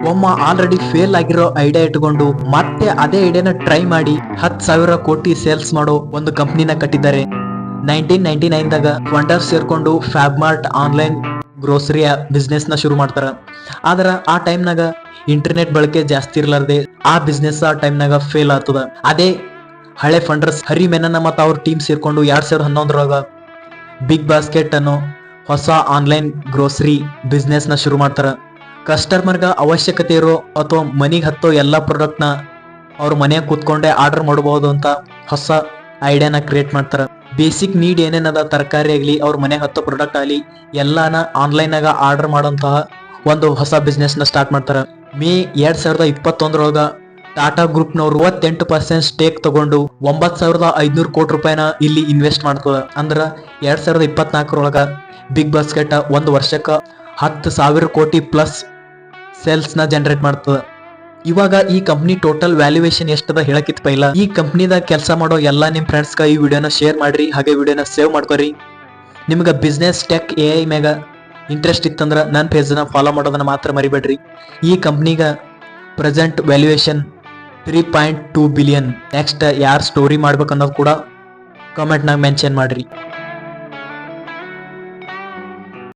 ಒಮ್ಮ already fail ಆಗಿರೋ idea ಇಟ್ಕೊಂಡು ಮತ್ತೆ ಅದೇ ಐಡಿಯಾನ ಟ್ರೈ ಮಾಡಿ 10,000 ಕೋಟಿ ಸೇಲ್ಸ್ ಮಾಡೋ ಒಂದು ಕಂಪ್ನಿನ ಕಟ್ಟಿದ್ದಾರೆ. 1999 ದಾಗ ಫಂಡರ್ಸ್ ಸೇರ್ಕೊಂಡು ಫ್ಯಾಬ್ಮಾರ್ಟ್ ಆನ್ಲೈನ್ ಗ್ರೋಸರಿಯ ಬಿಸ್ನೆಸ್ ನ ಶುರು ಮಾಡ್ತಾರ. ಆದ್ರ ಆ ಟೈಮ್ನಾಗ ಇಂಟರ್ನೆಟ್ ಬಳಕೆ ಜಾಸ್ತಿ ಇರ್ಲಾರ್ದೆ ಆ ಬಿಸ್ನೆಸ್ ಆ ಟೈಮ್ನಾಗ ಫೇಲ್ ಆಗ್ತದ. ಅದೇ ಹಳೆ ಫಂಡರ್ಸ್ ಹರಿ ಮೆನನ್ನ ಮತ್ತು ಅವ್ರ ಟೀಮ್ ಸೇರ್ಕೊಂಡು 2011 ಬಿಗ್ ಬಾಸ್ಕೆಟ್ ಅನ್ನೋ ಹೊಸ ಆನ್ಲೈನ್ ಗ್ರೋಸರಿ ಬಿಸ್ನೆಸ್ ನ ಶುರು ಮಾಡ್ತಾರ. ಕಸ್ಟಮರ್ಗ ಅವಶ್ಯಕತೆ ಇರೋ ಅಥವಾ ಮನಿಗೆ ಹತ್ತೋ ಎಲ್ಲಾ ಪ್ರಾಡಕ್ಟ್ ನ ಅವ್ರ ಮನೆಯಾಗ ಕೂತ್ಕೊಂಡೆ ಆರ್ಡರ್ ಮಾಡಬಹುದು ಅಂತ ಹೊಸ ಐಡಿಯಾನ ಕ್ರಿಯೇಟ್ ಮಾಡ್ತಾರ. ಬೇಸಿಕ್ ನೀಡ್ ಏನೇನದ ತರಕಾರಿ ಆಗ್ಲಿ ಅವ್ರ ಮನೆಗೆ ಹತ್ತೋ ಪ್ರಾಡಕ್ಟ್ ಆಗಲಿ ಎಲ್ಲಾನ ಆನ್ಲೈನ್ ಆಗ ಆರ್ಡರ್ ಮಾಡೋಂತಹ ಒಂದು ಹೊಸ ಬಿಸ್ನೆಸ್ ನ ಸ್ಟಾರ್ಟ್ ಮಾಡ್ತಾರ. ಮೇ 2021 ಟಾಟಾ ಗ್ರೂಪ್ ನವರು 38% ಸ್ಟೇಕ್ ತಗೊಂಡು 9,500 ಕೋಟಿ ರೂಪಾಯಿನ ಇಲ್ಲಿ ಇನ್ವೆಸ್ಟ್ ಮಾಡ್ತದ. ಅಂದ್ರ 2024 ಬಿಗ್ ಬಾಸ್ಕೆಟ್ ಒಂದು ವರ್ಷಕ್ಕ 10,000 ಕೋಟಿ ಪ್ಲಸ್ ಸೇಲ್ಸ್ ನ ಜನರೇಟ್ ಮಾಡ್ತದ. ಇವಾಗ ಈ ಕಂಪ್ನಿ ಟೋಟಲ್ ವ್ಯಾಲ್ಯೂಯೇಷನ್ ಎಷ್ಟದ ಹೇಳಕಿತ್ ಪೈಲ. ಈ ಕಂಪ್ನಿದಾಗ ಕೆಲಸ ಮಾಡೋ ಎಲ್ಲಾ ನಿಮ್ ಫ್ರೆಂಡ್ಸ್ ಈ ವಿಡಿಯೋನ ಶೇರ್ ಮಾಡ್ರಿ, ಹಾಗೆ ವಿಡಿಯೋನ ಸೇವ್ ಮಾಡ್ಕೊರಿ. ನಿಮ್ಗೆ ಬಿಸ್ನೆಸ್ ಟೆಕ್ AI ಮ್ಯಾಗ ಇಂಟ್ರೆಸ್ಟ್ ಇತ್ತಂದ್ರ ನನ್ನ ಪೇಜ್ ನ ಫಾಲೋ ಮಾಡೋದನ್ನ ಮಾತ್ರ ಮರಿಬೇಡ್ರಿ. ಈ ಕಂಪ್ನಿಗ ಪ್ರೆಸೆಂಟ್ ವ್ಯಾಲ್ಯೂಯೇಷನ್ 3.2 ಬಿಲಿಯನ್. ನೆಕ್ಸ್ಟ್ ಯಾರು ಸ್ಟೋರಿ ಮಾಡ್ಬೇಕನ್ನೋದು ಕೂಡ ಕಾಮೆಂಟ್ ನಾಗ ಮೆನ್ಷನ್ ಮಾಡ್ರಿ.